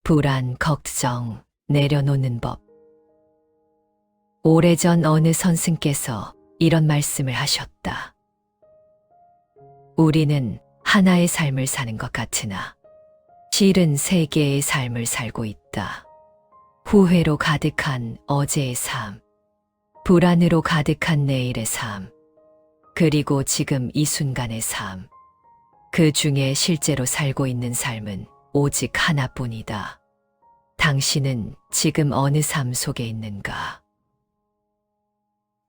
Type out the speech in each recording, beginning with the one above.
불안, 걱정, 내려놓는 법. 오래전 어느 선생께서 이런 말씀을 하셨다. 우리는 하나의 삶을 사는 것 같으나 실은 세 개의 삶을 살고 있다. 후회로 가득한 어제의 삶, 불안으로 가득한 내일의 삶, 그리고 지금 이 순간의 삶. 그 중에 실제로 살고 있는 삶은 오직 하나뿐이다. 당신은 지금 어느 삶 속에 있는가?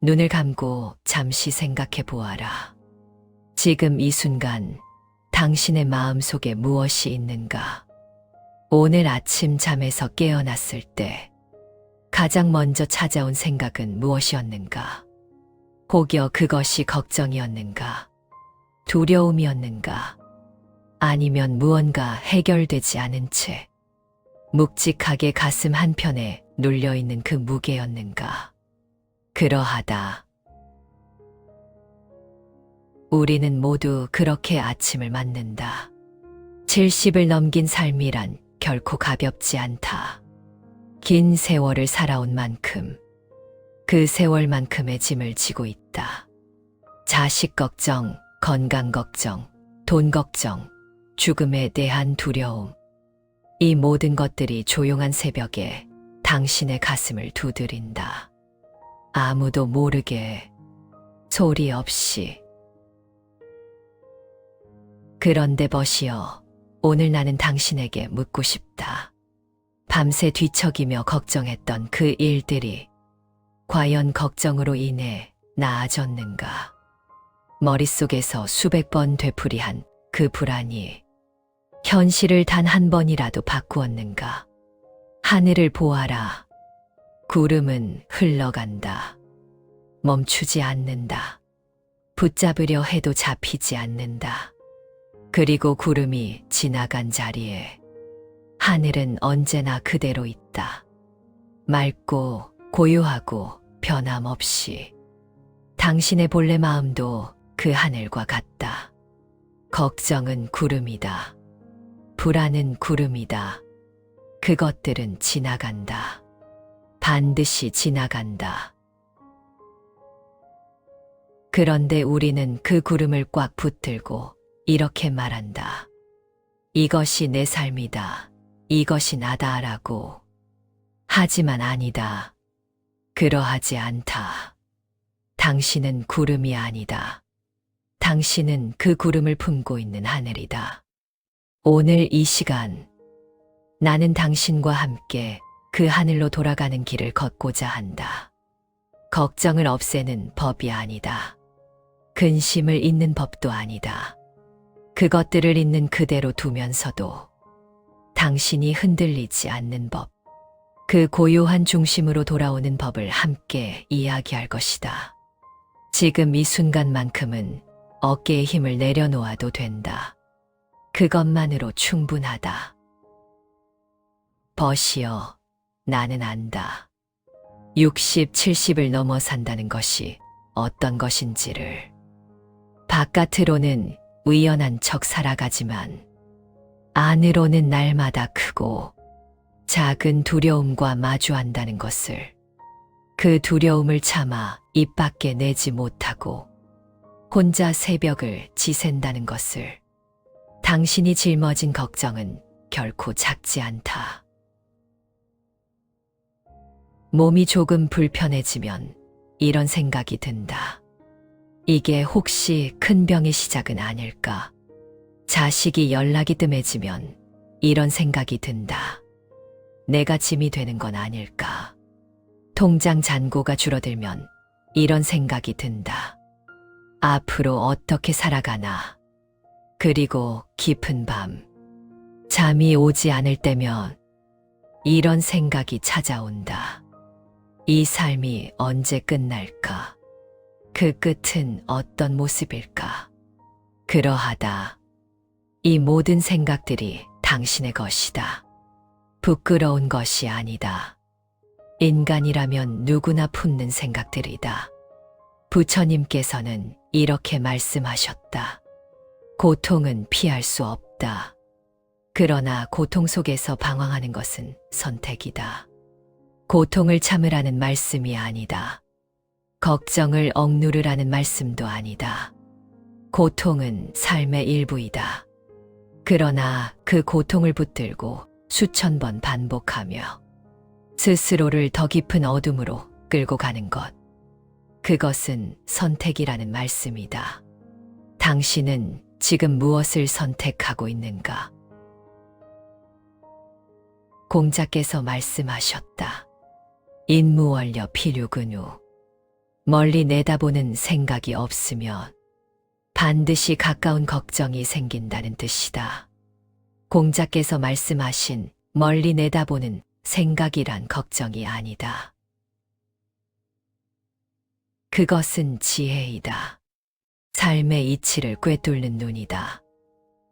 눈을 감고 잠시 생각해 보아라. 지금 이 순간 당신의 마음 속에 무엇이 있는가? 오늘 아침 잠에서 깨어났을 때 가장 먼저 찾아온 생각은 무엇이었는가? 혹여 그것이 걱정이었는가? 두려움이었는가? 아니면 무언가 해결되지 않은 채 묵직하게 가슴 한편에 눌려있는 그 무게였는가? 그러하다. 우리는 모두 그렇게 아침을 맞는다. 70을 넘긴 삶이란 결코 가볍지 않다. 긴 세월을 살아온 만큼 그 세월만큼의 짐을 지고 있다. 자식 걱정, 건강 걱정, 돈 걱정, 죽음에 대한 두려움. 이 모든 것들이 조용한 새벽에 당신의 가슴을 두드린다. 아무도 모르게, 소리 없이. 그런데 버시어, 오늘 나는 당신에게 묻고 싶다. 밤새 뒤척이며 걱정했던 그 일들이 과연 걱정으로 인해 나아졌는가? 머릿속에서 수백 번 되풀이한 그 불안이 현실을 단 한 번이라도 바꾸었는가? 하늘을 보아라. 구름은 흘러간다. 멈추지 않는다. 붙잡으려 해도 잡히지 않는다. 그리고 구름이 지나간 자리에 하늘은 언제나 그대로 있다. 맑고 고요하고 변함없이. 당신의 본래 마음도 그 하늘과 같다. 걱정은 구름이다. 불안은 구름이다. 그것들은 지나간다. 반드시 지나간다. 그런데 우리는 그 구름을 꽉 붙들고 이렇게 말한다. 이것이 내 삶이다. 이것이 나다라고. 하지만 아니다. 그러하지 않다. 당신은 구름이 아니다. 당신은 그 구름을 품고 있는 하늘이다. 오늘 이 시간, 나는 당신과 함께 그 하늘로 돌아가는 길을 걷고자 한다. 걱정을 없애는 법이 아니다. 근심을 잇는 법도 아니다. 그것들을 있는 그대로 두면서도 당신이 흔들리지 않는 법, 그 고요한 중심으로 돌아오는 법을 함께 이야기할 것이다. 지금 이 순간만큼은 어깨에 힘을 내려놓아도 된다. 그것만으로 충분하다. 버시어, 나는 안다. 60, 70을 넘어 산다는 것이 어떤 것인지를. 바깥으로는 의연한 척 살아가지만 안으로는 날마다 크고 작은 두려움과 마주한다는 것을. 그 두려움을 참아 입 밖에 내지 못하고 혼자 새벽을 지샌다는 것을. 당신이 짊어진 걱정은 결코 작지 않다. 몸이 조금 불편해지면 이런 생각이 든다. 이게 혹시 큰 병의 시작은 아닐까? 자식이 연락이 뜸해지면 이런 생각이 든다. 내가 짐이 되는 건 아닐까? 통장 잔고가 줄어들면 이런 생각이 든다. 앞으로 어떻게 살아가나? 그리고 깊은 밤, 잠이 오지 않을 때면 이런 생각이 찾아온다. 이 삶이 언제 끝날까? 그 끝은 어떤 모습일까? 그러하다. 이 모든 생각들이 당신의 것이다. 부끄러운 것이 아니다. 인간이라면 누구나 품는 생각들이다. 부처님께서는 이렇게 말씀하셨다. 고통은 피할 수 없다. 그러나 고통 속에서 방황하는 것은 선택이다. 고통을 참으라는 말씀이 아니다. 걱정을 억누르라는 말씀도 아니다. 고통은 삶의 일부이다. 그러나 그 고통을 붙들고 수천 번 반복하며 스스로를 더 깊은 어둠으로 끌고 가는 것. 그것은 선택이라는 말씀이다. 당신은 지금 무엇을 선택하고 있는가? 공자께서 말씀하셨다. 인무원려 필유근우. 멀리 내다보는 생각이 없으면 반드시 가까운 걱정이 생긴다는 뜻이다. 공자께서 말씀하신 멀리 내다보는 생각이란 걱정이 아니다. 그것은 지혜이다. 삶의 이치를 꿰뚫는 눈이다.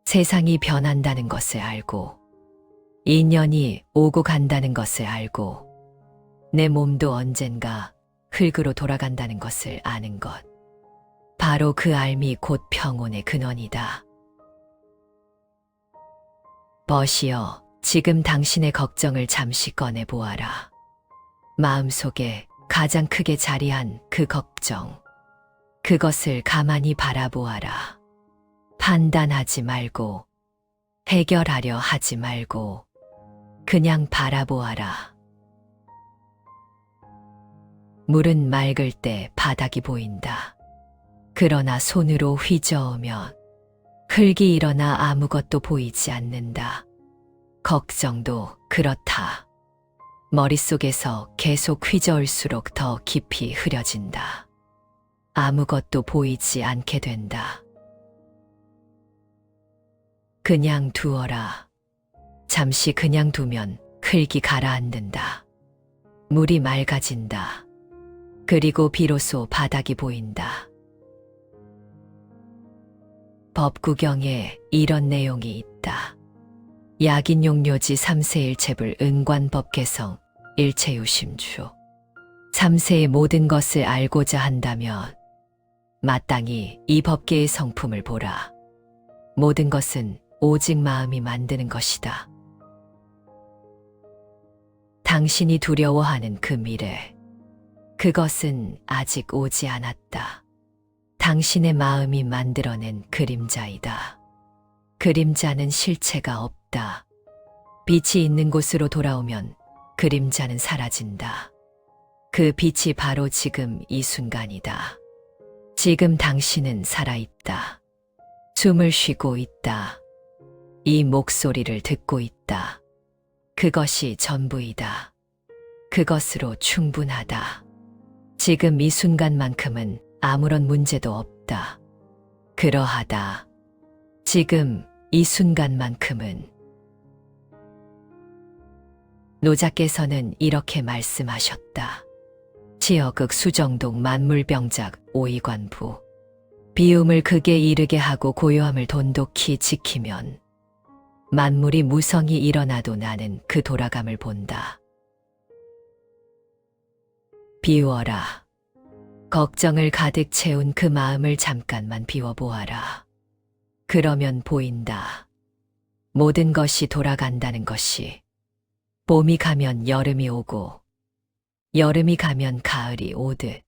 세상이 변한다는 것을 알고, 인연이 오고 간다는 것을 알고, 내 몸도 언젠가 흙으로 돌아간다는 것을 아는 것. 바로 그 알미 곧 평온의 근원이다. 벗이여, 지금 당신의 걱정을 잠시 꺼내보아라. 마음속에 가장 크게 자리한 그 걱정. 그것을 가만히 바라보아라. 판단하지 말고, 해결하려 하지 말고, 그냥 바라보아라. 물은 맑을 때 바닥이 보인다. 그러나 손으로 휘저으면 흙이 일어나 아무것도 보이지 않는다. 걱정도 그렇다. 머릿속에서 계속 휘저을수록 더 깊이 흐려진다. 아무것도 보이지 않게 된다. 그냥 두어라. 잠시 그냥 두면 흙이 가라앉는다. 물이 맑아진다. 그리고 비로소 바닥이 보인다. 법구경에 이런 내용이 있다. 약인용료지 3세 1체불 은관법 개성 일체유심주. 3세의 모든 것을 알고자 한다면 마땅히 이 법계의 성품을 보라. 모든 것은 오직 마음이 만드는 것이다. 당신이 두려워하는 그 미래, 그것은 아직 오지 않았다. 당신의 마음이 만들어낸 그림자이다. 그림자는 실체가 없다. 빛이 있는 곳으로 돌아오면 그림자는 사라진다. 그 빛이 바로 지금 이 순간이다. 지금 당신은 살아있다. 숨을 쉬고 있다. 이 목소리를 듣고 있다. 그것이 전부이다. 그것으로 충분하다. 지금 이 순간만큼은 아무런 문제도 없다. 그러하다. 지금 이 순간만큼은. 노자께서는 이렇게 말씀하셨다. 치어극 수정동 만물병작 오이관부. 비움을 극에 이르게 하고 고요함을 돈독히 지키면 만물이 무성히 일어나도 나는 그 돌아감을 본다. 비워라. 걱정을 가득 채운 그 마음을 잠깐만 비워보아라. 그러면 보인다. 모든 것이 돌아간다는 것이. 봄이 가면 여름이 오고, 여름이 가면 가을이 오듯,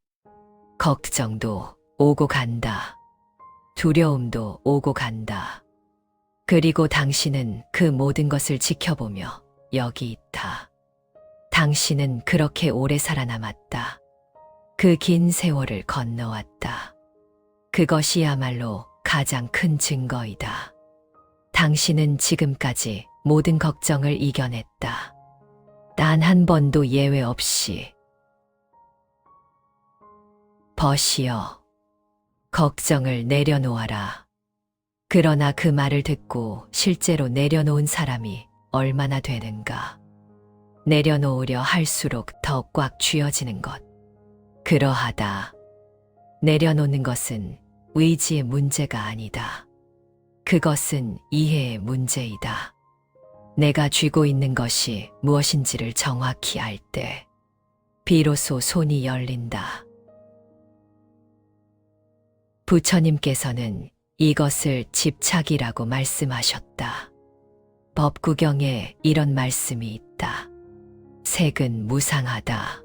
걱정도 오고 간다. 두려움도 오고 간다. 그리고 당신은 그 모든 것을 지켜보며 여기 있다. 당신은 그렇게 오래 살아남았다. 그 긴 세월을 건너왔다. 그것이야말로 가장 큰 증거이다. 당신은 지금까지 모든 걱정을 이겨냈다. 단 한 번도 예외 없이. 벗이여, 걱정을 내려놓아라. 그러나 그 말을 듣고 실제로 내려놓은 사람이 얼마나 되는가. 내려놓으려 할수록 더 꽉 쥐어지는 것. 그러하다. 내려놓는 것은 의지의 문제가 아니다. 그것은 이해의 문제이다. 내가 쥐고 있는 것이 무엇인지를 정확히 알 때, 비로소 손이 열린다. 부처님께서는 이것을 집착이라고 말씀하셨다. 법구경에 이런 말씀이 있다. 색은 무상하다.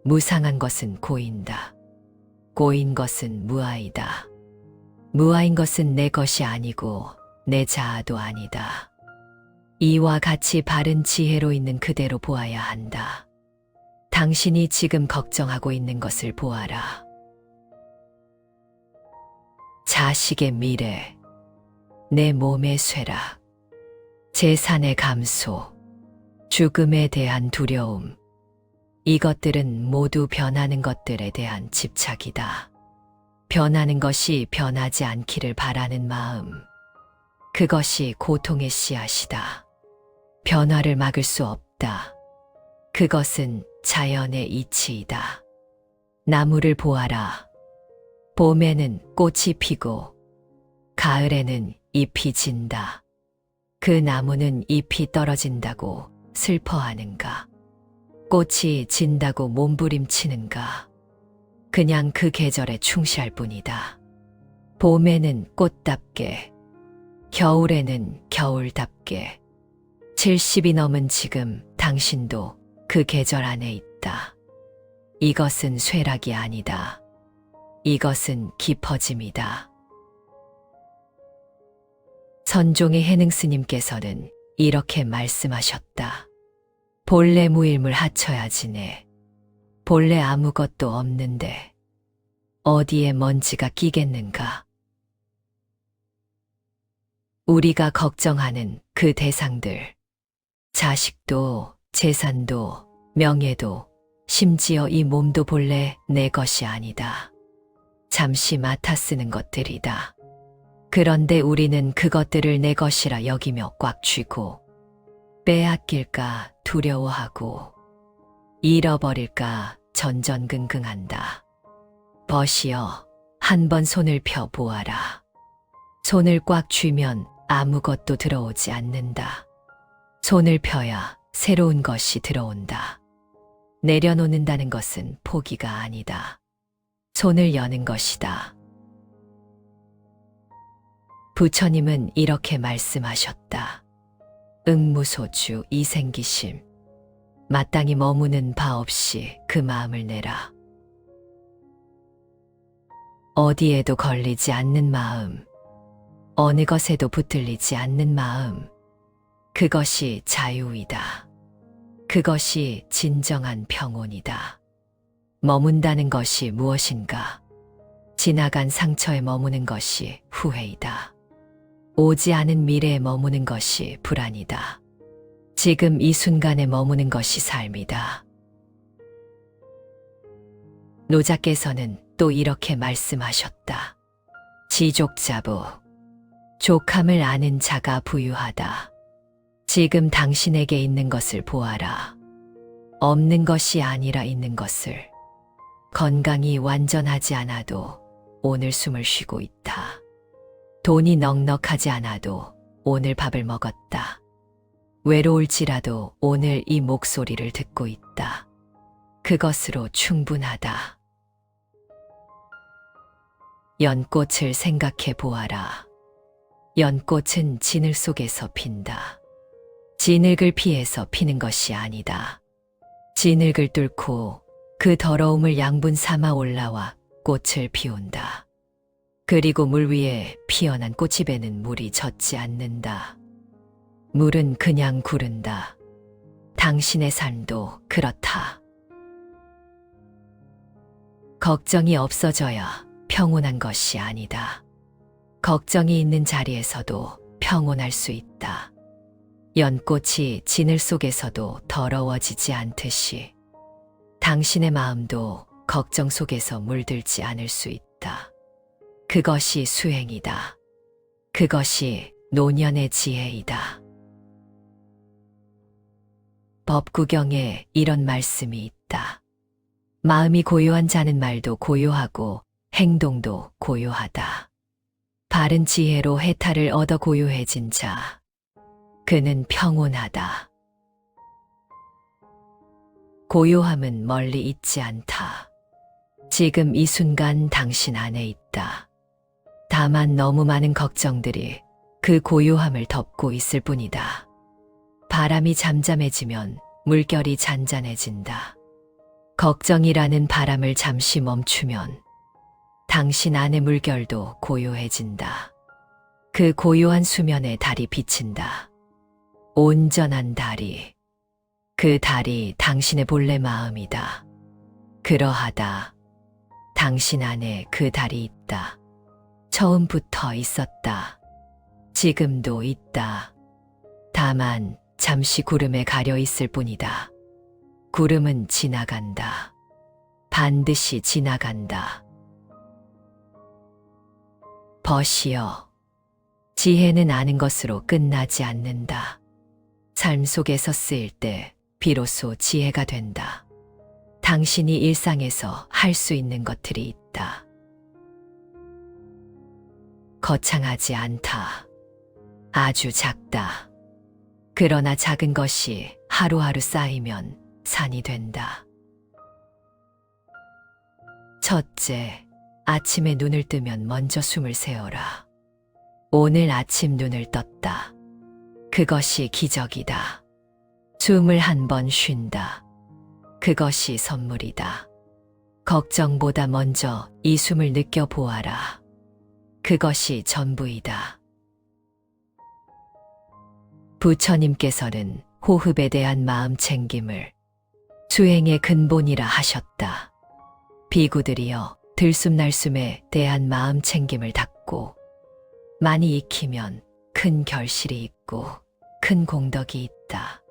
무상한 것은 고인다. 고인 것은 무아이다. 무아인 것은 내 것이 아니고 내 자아도 아니다. 이와 같이 바른 지혜로 있는 그대로 보아야 한다. 당신이 지금 걱정하고 있는 것을 보아라. 자식의 미래, 내 몸의 쇠락, 재산의 감소, 죽음에 대한 두려움, 이것들은 모두 변하는 것들에 대한 집착이다. 변하는 것이 변하지 않기를 바라는 마음, 그것이 고통의 씨앗이다. 변화를 막을 수 없다. 그것은 자연의 이치이다. 나무를 보아라. 봄에는 꽃이 피고 가을에는 잎이 진다. 그 나무는 잎이 떨어진다고 슬퍼하는가? 꽃이 진다고 몸부림치는가? 그냥 그 계절에 충실할 뿐이다. 봄에는 꽃답게, 겨울에는 겨울답게, 70이 넘은 지금 당신도 그 계절 안에 있다. 이것은 쇠락이 아니다. 이것은 깊어짐이다. 선종의 해능 스님께서는 이렇게 말씀하셨다. 본래 무일물 하쳐야지네. 본래 아무것도 없는데 어디에 먼지가 끼겠는가? 우리가 걱정하는 그 대상들, 자식도, 재산도, 명예도, 심지어 이 몸도 본래 내 것이 아니다. 잠시 맡아 쓰는 것들이다. 그런데 우리는 그것들을 내 것이라 여기며 꽉 쥐고 빼앗길까 두려워하고 잃어버릴까 전전긍긍한다. 벗이여, 한번 손을 펴 보아라. 손을 꽉 쥐면 아무것도 들어오지 않는다. 손을 펴야 새로운 것이 들어온다. 내려놓는다는 것은 포기가 아니다. 손을 여는 것이다. 부처님은 이렇게 말씀하셨다. 응무소주 이생기심. 마땅히 머무는 바 없이 그 마음을 내라. 어디에도 걸리지 않는 마음, 어느 것에도 붙들리지 않는 마음, 그것이 자유이다. 그것이 진정한 평온이다. 머문다는 것이 무엇인가? 지나간 상처에 머무는 것이 후회이다. 오지 않은 미래에 머무는 것이 불안이다. 지금 이 순간에 머무는 것이 삶이다. 노자께서는 또 이렇게 말씀하셨다. 지족자부, 족함을 아는 자가 부유하다. 지금 당신에게 있는 것을 보아라. 없는 것이 아니라 있는 것을. 건강이 완전하지 않아도 오늘 숨을 쉬고 있다. 돈이 넉넉하지 않아도 오늘 밥을 먹었다. 외로울지라도 오늘 이 목소리를 듣고 있다. 그것으로 충분하다. 연꽃을 생각해 보아라. 연꽃은 진흙 속에서 핀다. 진흙을 피해서 피는 것이 아니다. 진흙을 뚫고 그 더러움을 양분 삼아 올라와 꽃을 피운다. 그리고 물 위에 피어난 꽃잎에는 물이 젖지 않는다. 물은 그냥 구른다. 당신의 삶도 그렇다. 걱정이 없어져야 평온한 것이 아니다. 걱정이 있는 자리에서도 평온할 수 있다. 연꽃이 진흙 속에서도 더러워지지 않듯이 당신의 마음도 걱정 속에서 물들지 않을 수 있다. 그것이 수행이다. 그것이 노년의 지혜이다. 법구경에 이런 말씀이 있다. 마음이 고요한 자는 말도 고요하고 행동도 고요하다. 바른 지혜로 해탈을 얻어 고요해진 자, 그는 평온하다. 고요함은 멀리 있지 않다. 지금 이 순간 당신 안에 있다. 다만 너무 많은 걱정들이 그 그 고요함을 덮고 있을 뿐이다. 바람이 잠잠해지면 물결이 잔잔해진다. 걱정이라는 바람을 잠시 멈추면 당신 안의 물결도 고요해진다. 그 고요한 수면에 달이 비친다. 온전한 달이. 그 달이 당신의 본래 마음이다. 그러하다. 당신 안에 그 달이 있다. 처음부터 있었다. 지금도 있다. 다만 잠시 구름에 가려 있을 뿐이다. 구름은 지나간다. 반드시 지나간다. 벗이여. 지혜는 아는 것으로 끝나지 않는다. 삶 속에서 쓰일 때 비로소 지혜가 된다. 당신이 일상에서 할 수 있는 것들이 있다. 거창하지 않다. 아주 작다. 그러나 작은 것이 하루하루 쌓이면 산이 된다. 첫째, 아침에 눈을 뜨면 먼저 숨을 세어라. 오늘 아침 눈을 떴다. 그것이 기적이다. 숨을 한 번 쉰다. 그것이 선물이다. 걱정보다 먼저 이 숨을 느껴보아라. 그것이 전부이다. 부처님께서는 호흡에 대한 마음 챙김을 수행의 근본이라 하셨다. 비구들이여 들숨날숨에 대한 마음 챙김을 닦고 많이 익히면 큰 결실이 있고 큰 공덕이 있다.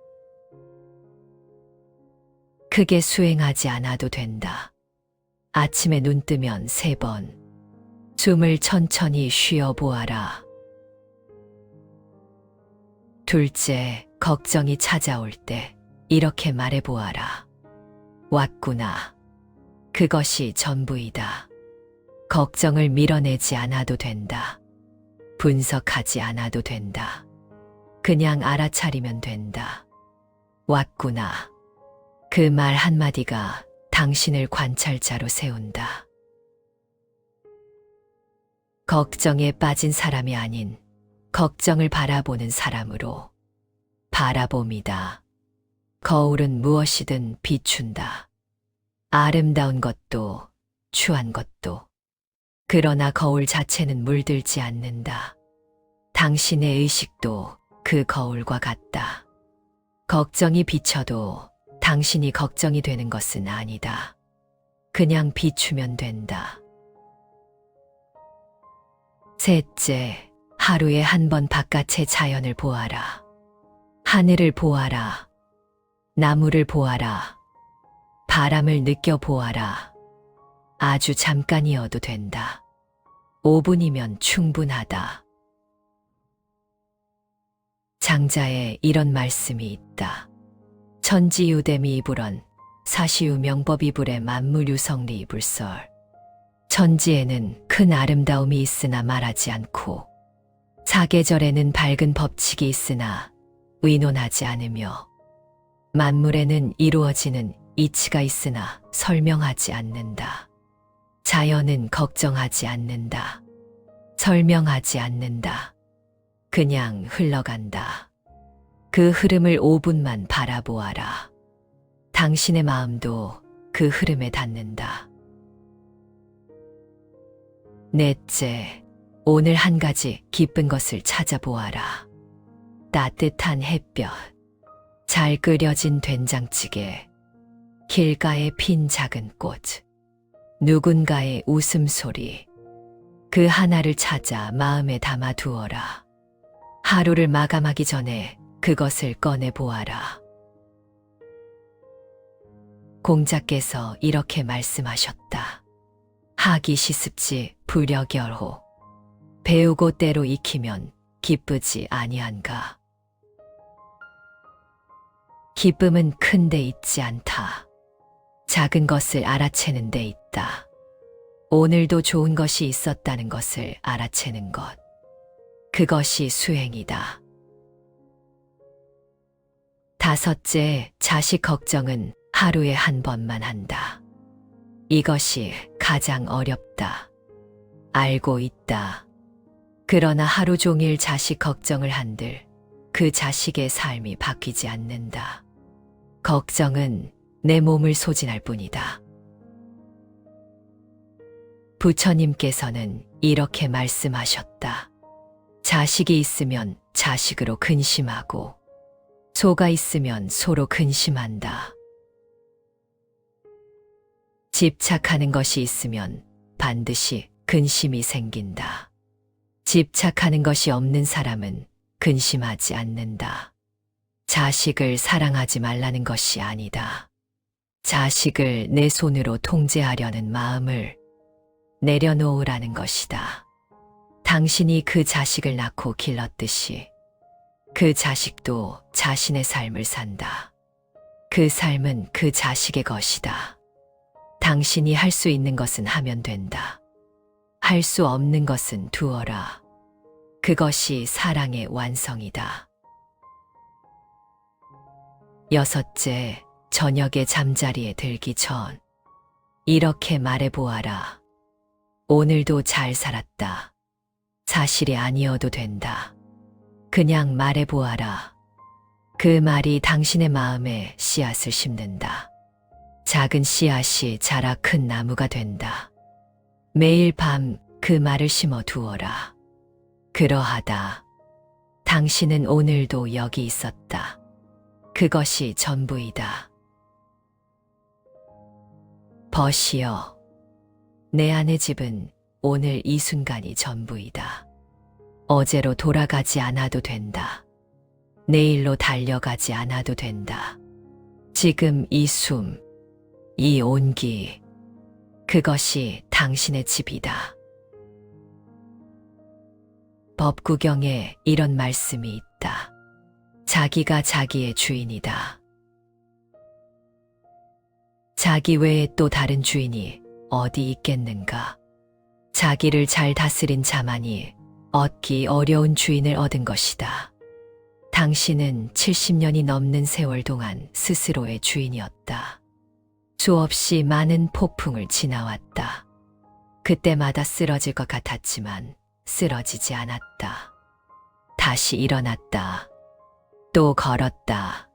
크게 수행하지 않아도 된다. 아침에 눈 뜨면 3번 숨을 천천히 쉬어 보아라. 둘째, 걱정이 찾아올 때 이렇게 말해 보아라. 왔구나. 그것이 전부이다. 걱정을 밀어내지 않아도 된다. 분석하지 않아도 된다. 그냥 알아차리면 된다. 왔구나. 그 말 한마디가 당신을 관찰자로 세운다. 걱정에 빠진 사람이 아닌 걱정을 바라보는 사람으로. 바라봄이다. 거울은 무엇이든 비춘다. 아름다운 것도 추한 것도. 그러나 거울 자체는 물들지 않는다. 당신의 의식도 그 거울과 같다. 걱정이 비쳐도 당신이 걱정이 되는 것은 아니다. 그냥 비추면 된다. 셋째, 하루에 한 번 바깥의 자연을 보아라. 하늘을 보아라. 나무를 보아라. 바람을 느껴보아라. 아주 잠깐이어도 된다. 5분이면 충분하다. 장자에 이런 말씀이 있다. 천지유대미 불언 사시유 명법이 불에 만물유성리 불설. 천지에는 큰 아름다움이 있으나 말하지 않고 사계절에는 밝은 법칙이 있으나 의논하지 않으며 만물에는 이루어지는 이치가 있으나 설명하지 않는다. 자연은 걱정하지 않는다. 설명하지 않는다. 그냥 흘러간다. 그 흐름을 5분만 바라보아라. 당신의 마음도 그 흐름에 닿는다. 넷째, 오늘 한 가지 기쁜 것을 찾아보아라. 따뜻한 햇볕, 잘 끓여진 된장찌개, 길가에 핀 작은 꽃, 누군가의 웃음소리. 그 하나를 찾아 마음에 담아 두어라. 하루를 마감하기 전에 그것을 꺼내 보아라. 공자께서 이렇게 말씀하셨다. 하기 시습지 불여결호. 배우고 때로 익히면 기쁘지 아니한가. 기쁨은 큰 데 있지 않다. 작은 것을 알아채는 데 있다. 오늘도 좋은 것이 있었다는 것을 알아채는 것. 그것이 수행이다. 다섯째, 자식 걱정은 하루에 한 번만 한다. 이것이 가장 어렵다. 알고 있다. 그러나 하루 종일 자식 걱정을 한들 그 자식의 삶이 바뀌지 않는다. 걱정은 내 몸을 소진할 뿐이다. 부처님께서는 이렇게 말씀하셨다. 자식이 있으면 자식으로 근심하고 소가 있으면 소로 근심한다. 집착하는 것이 있으면 반드시 근심이 생긴다. 집착하는 것이 없는 사람은 근심하지 않는다. 자식을 사랑하지 말라는 것이 아니다. 자식을 내 손으로 통제하려는 마음을 내려놓으라는 것이다. 당신이 그 자식을 낳고 길렀듯이 그 자식도 자신의 삶을 산다. 그 삶은 그 자식의 것이다. 당신이 할 수 있는 것은 하면 된다. 할 수 없는 것은 두어라. 그것이 사랑의 완성이다. 여섯째, 저녁에 잠자리에 들기 전 이렇게 말해보아라. 오늘도 잘 살았다. 사실이 아니어도 된다. 그냥 말해보아라. 그 말이 당신의 마음에 씨앗을 심는다. 작은 씨앗이 자라 큰 나무가 된다. 매일 밤 그 말을 심어 두어라. 그러하다. 당신은 오늘도 여기 있었다. 그것이 전부이다. 벗이여. 내 안의 집은 오늘 이 순간이 전부이다. 어제로 돌아가지 않아도 된다. 내일로 달려가지 않아도 된다. 지금 이 숨, 이 온기, 그것이 당신의 집이다. 법구경에 이런 말씀이 있다. 자기가 자기의 주인이다. 자기 외에 또 다른 주인이 어디 있겠는가? 자기를 잘 다스린 자만이 얻기 어려운 주인을 얻은 것이다. 당신은 70년이 넘는 세월 동안 스스로의 주인이었다. 수없이 많은 폭풍을 지나왔다. 그때마다 쓰러질 것 같았지만 쓰러지지 않았다. 다시 일어났다. 또 걸었다.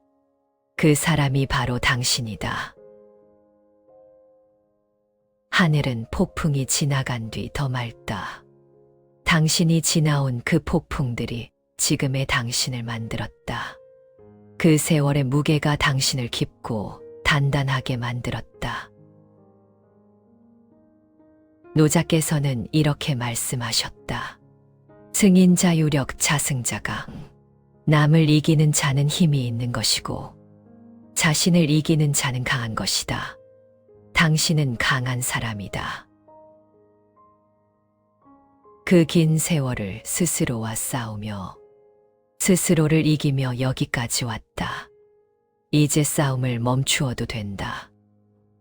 그 사람이 바로 당신이다. 하늘은 폭풍이 지나간 뒤 더 맑다. 당신이 지나온 그 폭풍들이 지금의 당신을 만들었다. 그 세월의 무게가 당신을 깊고 단단하게 만들었다. 노자께서는 이렇게 말씀하셨다. 승인 자유력 자승자강. 남을 이기는 자는 힘이 있는 것이고 자신을 이기는 자는 강한 것이다. 당신은 강한 사람이다. 그 긴 세월을 스스로와 싸우며 스스로를 이기며 여기까지 왔다. 이제 싸움을 멈추어도 된다.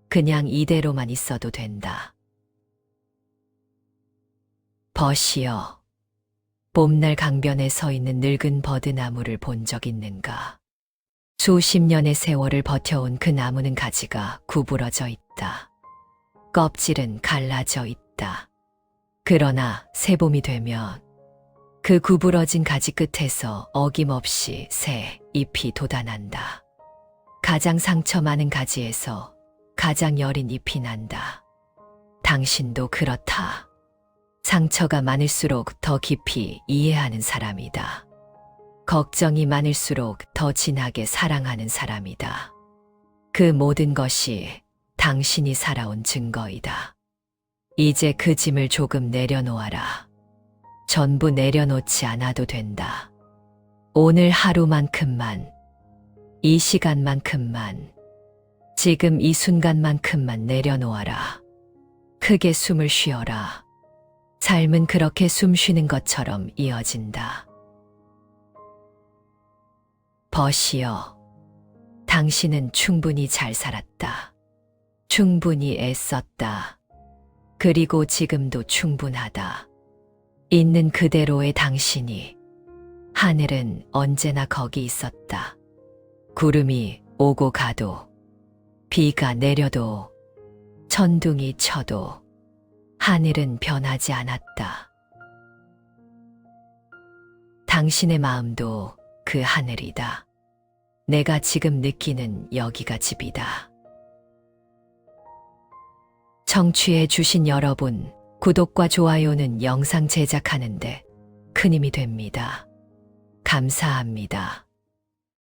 그냥 이대로만 있어도 된다. 벗이여. 봄날 강변에 서 있는 늙은 버드나무를 본 적 있는가? 수십 년의 세월을 버텨온 그 나무는 가지가 구부러져 있다. 껍질은 갈라져 있다. 그러나 새봄이 되면 그 구부러진 가지 끝에서 어김없이 새 잎이 돋아난다. 가장 상처 많은 가지에서 가장 여린 잎이 난다. 당신도 그렇다. 상처가 많을수록 더 깊이 이해하는 사람이다. 걱정이 많을수록 더 진하게 사랑하는 사람이다. 그 모든 것이 당신이 살아온 증거이다. 이제 그 짐을 조금 내려놓아라. 전부 내려놓지 않아도 된다. 오늘 하루만큼만, 이 시간만큼만, 지금 이 순간만큼만 내려놓아라. 크게 숨을 쉬어라. 삶은 그렇게 숨 쉬는 것처럼 이어진다. 벗이여. 당신은 충분히 잘 살았다. 충분히 애썼다. 그리고 지금도 충분하다. 있는 그대로의 당신이. 하늘은 언제나 거기 있었다. 구름이 오고 가도, 비가 내려도, 천둥이 쳐도 하늘은 변하지 않았다. 당신의 마음도 그 하늘이다. 내가 지금 느끼는 여기가 집이다. 청취해 주신 여러분, 구독과 좋아요는 영상 제작하는데 큰 힘이 됩니다. 감사합니다.